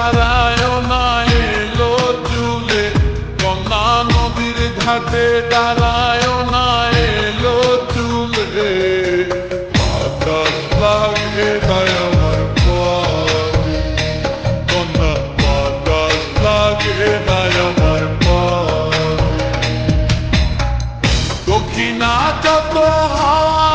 দাঁড়ায় না এলো চুলে, গঙ্গা নদীর ঘাটে দাঁড়ায় না এলো চুলে। বাতাস লাগে তাই আমার পায়ে, কন্যা বাতাস লাগে তাই আমার পায়ে। দক্ষিণা যত হাওয়া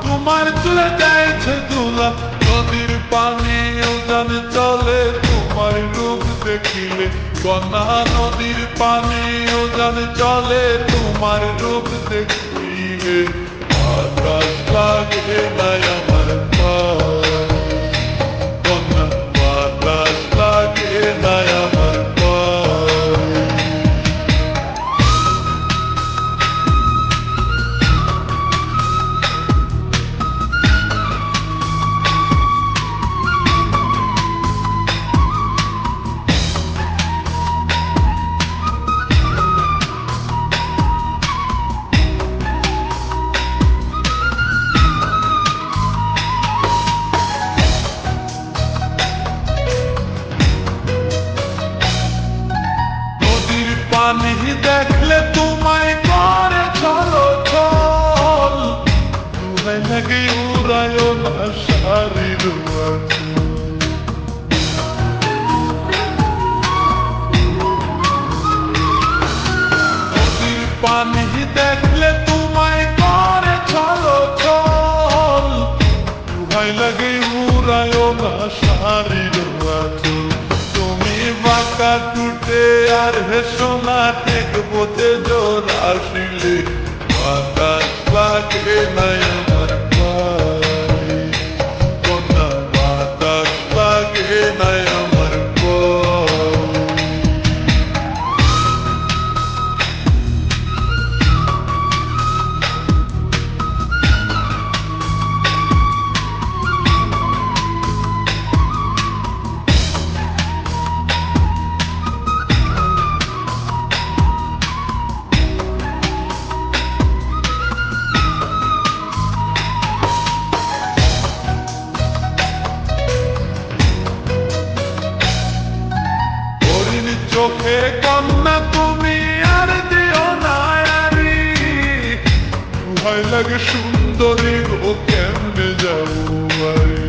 তোমার তুলে দেয়ছে দুলা, নদীর পানি উজান চলে তোমার রূপ দেখিলে। কন্যা নদীর পানি উজান চলে তোমার রূপ দেখিলে। বাতাস লাগে নাই আমার পায়ে, কন্যা বাতাস লাগে নাই আমার পায়ে। পানি দেখলে তোমায় করে চলো চল, তোমায় লাগে উড়ায় না শাড়ির নদীর পানি দেখলে তোমায় করে চলো চল, তোমায় লাগে উড়ায় না শাড়ির তুমি বাঁকা টুটে আর হেসো না দেখবো যে জোর আসিলে। বাতাস লাগে নাই আমার পায়ে, কন্যা বাতাস লাগে নাই আমার পায়ে। চোখে কন্যা তুমি আর দিও না আরি, ভয় লাগে সুন্দরী গো কেমনে যাবো বাড়ি।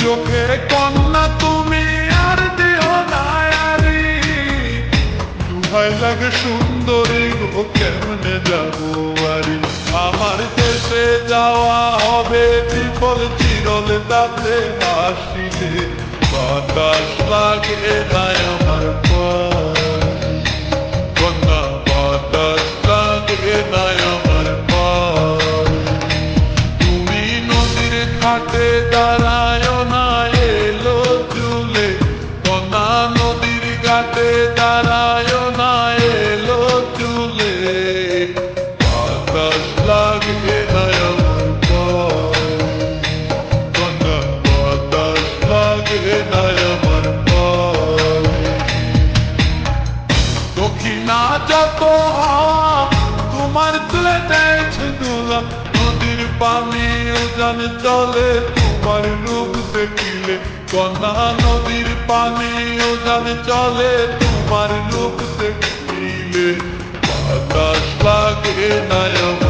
চোখে কন্যা তুমি আর দিও না আরি, ভয় লাগে সুন্দরী গো কেমনে যাবো বাড়ি। আমার দেশে যাওয়া হবে বিফল চিরল তাতে আসিলে। বাতাস লাগে নাই আমার পায়ে, কন্যা বাতাস লাগে নাই আমার পায়ে। তুমি নদীর ঘাটে দাঁড়ায় না এলো চুলে, কন্যা নদীর ঘাটে দাঁড়ায় না এলো চুলে। বাতাস লাগে নাই আমার পায়ে, কন্যা বাতাস লাগে নাই আমার পায়ে। দক্ষিণা যত হাওয়া তোমার তুলে দেয়ছে দোলা, নদীর পানি উজান চলে তোমার রূপ দেখিলে। কন্যা নদীর পানি উজান চলে তোমার রূপ দেখিলে। বাতাস লাগে নাই আমার